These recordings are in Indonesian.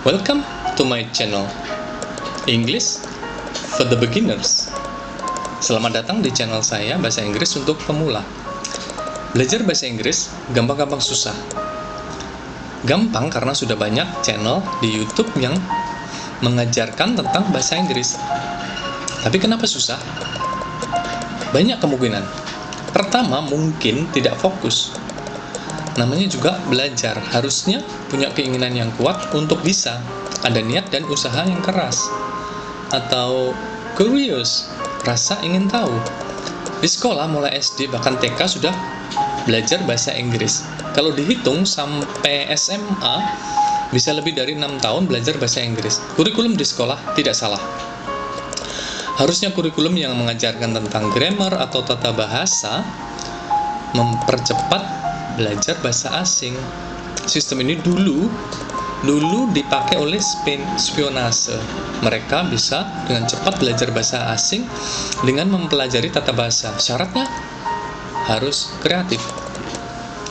Welcome to my channel English for the Beginners. Selamat datang di channel saya Bahasa Inggris untuk Pemula. Belajar bahasa Inggris gampang-gampang susah. Gampang karena sudah banyak channel di YouTube yang mengajarkan tentang bahasa Inggris. Tapi kenapa susah? Banyak kemungkinan. Pertama, mungkin tidak fokus. Namanya juga belajar, harusnya punya keinginan yang kuat untuk bisa, ada niat dan usaha yang keras. Atau curious, rasa ingin tahu. Di sekolah mulai SD bahkan TK sudah belajar bahasa Inggris. Kalau dihitung sampai SMA, bisa lebih dari 6 tahun belajar bahasa Inggris. Kurikulum di sekolah tidak salah. Harusnya kurikulum yang mengajarkan tentang grammar atau tata bahasa mempercepat belajar bahasa asing. Sistem ini dulu dipakai oleh spionase. Mereka bisa dengan cepat belajar bahasa asing dengan mempelajari tata bahasa. Syaratnya harus kreatif.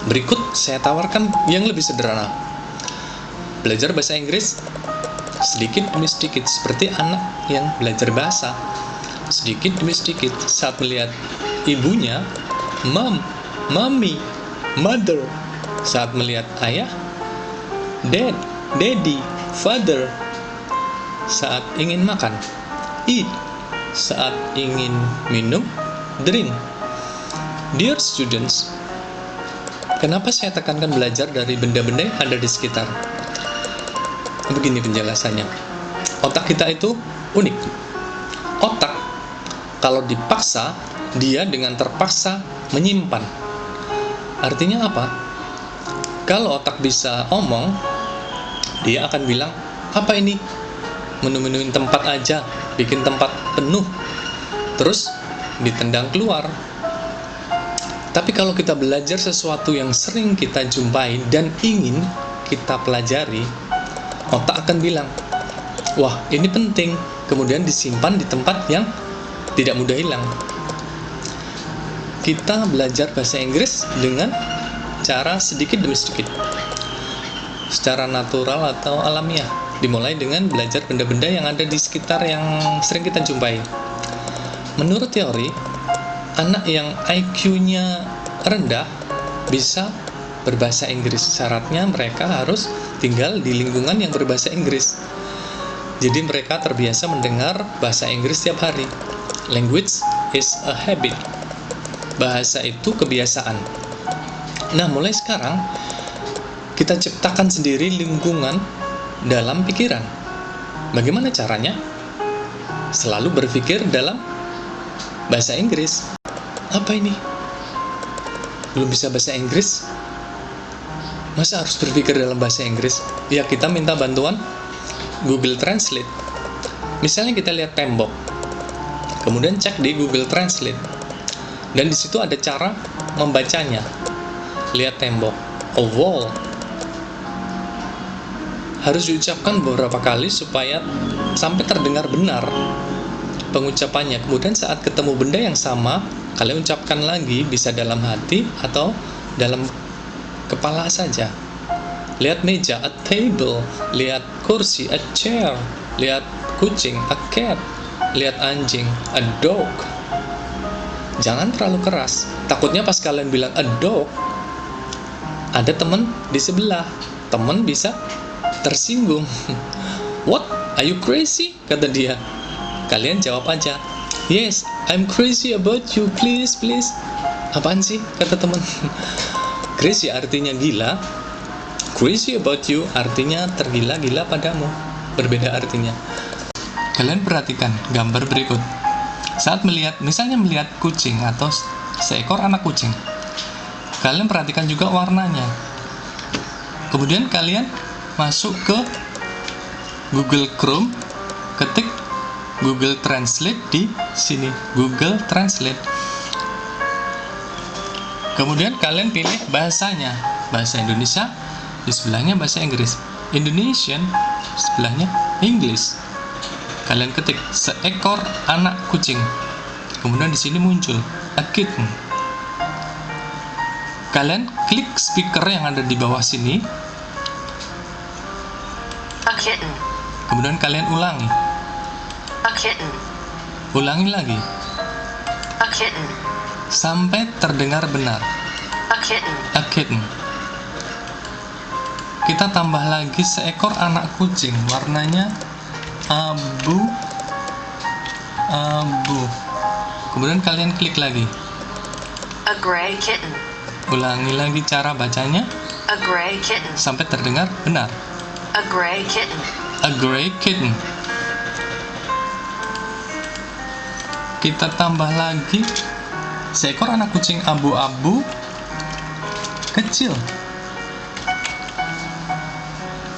Berikut saya tawarkan yang lebih sederhana. Belajar bahasa Inggris sedikit demi sedikit, seperti anak yang belajar bahasa. Sedikit demi sedikit, saat melihat ibunya, mom, mommy, mother. Saat melihat ayah, dad, daddy, father. Saat ingin makan, eat. Saat ingin minum, drink. Dear students, kenapa saya tekankan belajar dari benda-benda yang ada di sekitar? Begini penjelasannya. Otak kita itu unik. Otak, kalau dipaksa, dia dengan terpaksa menyimpan. Artinya apa? Kalau otak bisa omong, dia akan bilang, apa ini? Menu-menuin tempat aja, bikin tempat penuh, terus ditendang keluar. Tapi kalau kita belajar sesuatu yang sering kita jumpai dan ingin kita pelajari, otak akan bilang, wah ini penting, kemudian disimpan di tempat yang tidak mudah hilang. Kita belajar bahasa Inggris dengan cara sedikit demi sedikit, secara natural atau alamiah. Dimulai dengan belajar benda-benda yang ada di sekitar yang sering kita jumpai. Menurut teori, anak yang IQ-nya rendah bisa berbahasa Inggris. Syaratnya mereka harus tinggal di lingkungan yang berbahasa Inggris. Jadi mereka terbiasa mendengar bahasa Inggris setiap hari. Language is a habit. Bahasa itu kebiasaan. Nah, mulai sekarang kita ciptakan sendiri lingkungan dalam pikiran. Bagaimana caranya? Selalu berpikir dalam bahasa Inggris. Apa ini? Belum bisa bahasa Inggris? Masa harus berpikir dalam bahasa Inggris? Ya, kita minta bantuan Google Translate. Misalnya kita lihat tembok, kemudian cek di Google Translate. Dan di situ ada cara membacanya. Lihat tembok, a wall. Harus diucapkan beberapa kali supaya sampai terdengar benar pengucapannya. Kemudian saat ketemu benda yang sama, kalian ucapkan lagi, bisa dalam hati atau dalam kepala saja. Lihat meja, a table. Lihat kursi, a chair. Lihat kucing, a cat. Lihat anjing, a dog. Jangan terlalu keras. Takutnya pas kalian bilang a dog, ada teman di sebelah. Teman bisa tersinggung. What? Are you crazy? Kata dia. Kalian jawab aja, yes, I'm crazy about you, please, please. Apaan sih? Kata teman. Crazy artinya gila. Crazy about you artinya tergila-gila padamu. Berbeda artinya. Kalian perhatikan gambar berikut. Saat misalnya melihat kucing atau seekor anak kucing, kalian perhatikan juga warnanya. Kemudian kalian masuk ke Google Chrome, ketik Google Translate di sini, Google Translate. Kemudian kalian pilih bahasanya, bahasa Indonesia, di sebelahnya bahasa Inggris. Indonesian, sebelahnya English. Kalian ketik seekor anak kucing. Kemudian di sini muncul a kitten. Kalian klik speaker yang ada di bawah sini. A kitten. Kemudian kalian ulangi. A kitten. Ulangi lagi. A kitten. Sampai terdengar benar. A kitten. A kitten. Kita tambah lagi seekor anak kucing. Warnanya abu-abu. Kemudian kalian klik lagi. A gray kitten. Ulangi lagi cara bacanya A gray kitten. sampai terdengar benar. A gray kitten. A gray kitten. Kita tambah lagi seekor anak kucing abu-abu kecil.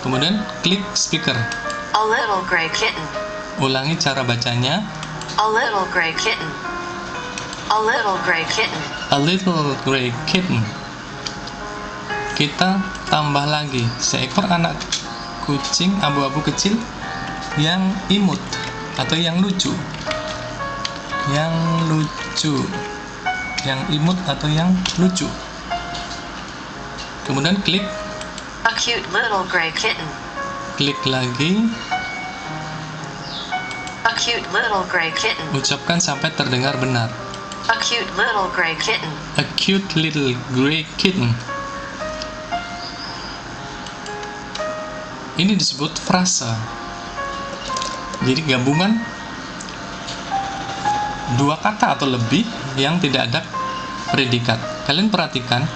Kemudian klik speaker. A little gray kitten. Ulangi cara bacanya. A little gray kitten. A little gray kitten. A little gray kitten. Kita tambah lagi seekor anak kucing abu-abu kecil yang imut atau yang lucu. Yang lucu. Yang imut atau yang lucu. Kemudian klik. A cute little gray kitten. Klik lagi. A cute little gray kitten. Ucapkan sampai terdengar benar. A cute little gray kitten. A cute little gray kitten. Ini disebut frasa. Jadi gabungan dua kata atau lebih yang tidak ada predikat. Kalian perhatikan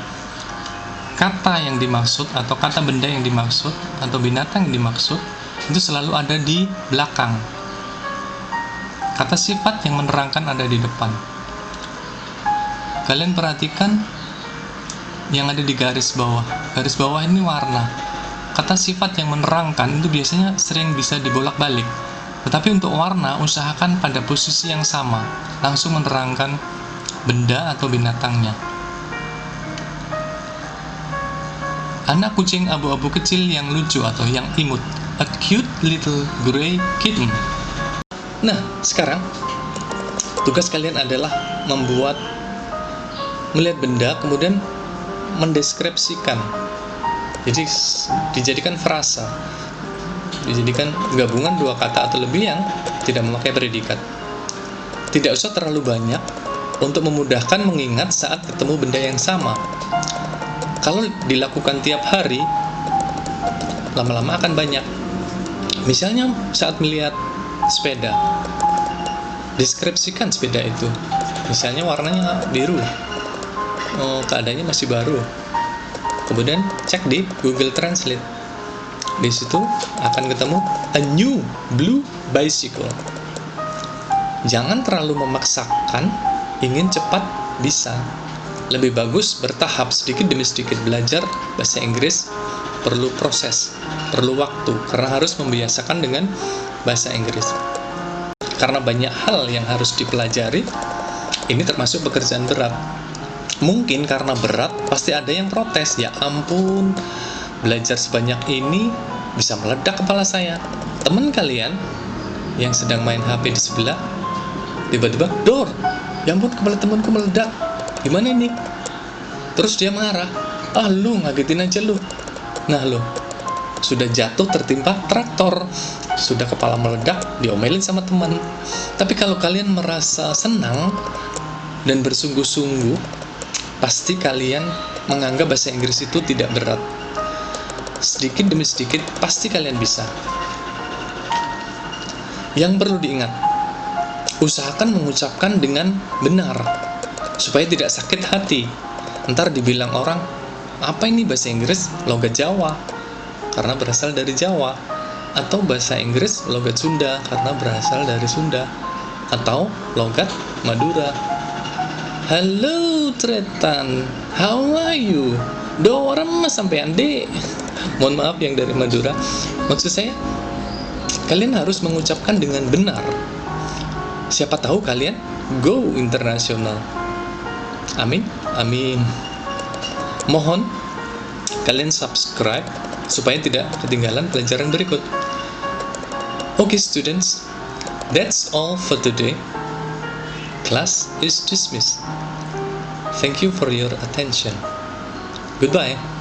kata yang dimaksud atau kata benda yang dimaksud atau binatang yang dimaksud itu selalu ada di belakang. Kata sifat yang menerangkan ada di depan. Kalian perhatikan yang ada di garis bawah. Garis bawah ini warna. Kata sifat yang menerangkan itu biasanya sering bisa dibolak-balik. Tetapi untuk warna, usahakan pada posisi yang sama, langsung menerangkan benda atau binatangnya. Anak kucing abu-abu kecil yang lucu atau yang imut. A cute little gray kitten. Nah, sekarang tugas kalian adalah melihat benda, kemudian mendeskripsikan. Jadi dijadikan frasa. Dijadikan gabungan dua kata atau lebih yang tidak memakai predikat. Tidak usah terlalu banyak untuk memudahkan mengingat saat ketemu benda yang sama. Kalau dilakukan tiap hari, lama-lama akan banyak. Misalnya saat melihat sepeda, deskripsikan sepeda itu. Misalnya warnanya biru, keadaannya masih baru. Kemudian cek di Google Translate. Di situ akan ketemu a new blue bicycle. Jangan terlalu memaksakan, ingin cepat bisa. Lebih bagus bertahap sedikit demi sedikit. Belajar bahasa Inggris perlu proses, perlu waktu, karena harus membiasakan dengan bahasa Inggris. Karena banyak hal yang harus dipelajari, ini termasuk pekerjaan berat. Mungkin karena berat, pasti ada yang protes. Ya ampun, belajar sebanyak ini bisa meledak kepala saya. Teman kalian yang sedang main HP di sebelah, tiba-tiba, "Dor, ya ampun, kepala temanku meledak. Gimana ini?" Terus dia marah. "Ah, lu ngagetin aja lu." Nah, lu sudah jatuh tertimpa traktor, sudah kepala meledak, diomelin sama teman. Tapi kalau kalian merasa senang dan bersungguh-sungguh, pasti kalian menganggap bahasa Inggris itu tidak berat. Sedikit demi sedikit, pasti kalian bisa. Yang perlu diingat, usahakan mengucapkan dengan benar, supaya tidak sakit hati. Ntar dibilang orang, "Apa ini bahasa Inggris logat Jawa?" Karena berasal dari Jawa. Atau bahasa Inggris logat Sunda, karena berasal dari Sunda. Atau logat Madura. "Halo Tretan, how are you? Do orang mas sampean dek." Mohon maaf yang dari Madura. Maksud saya, kalian harus mengucapkan dengan benar. Siapa tahu kalian go internasional. Amin, amin. Mohon kalian subscribe supaya tidak ketinggalan pelajaran berikut. Okay students, that's all for today. Class is dismissed. Thank you for your attention. Goodbye.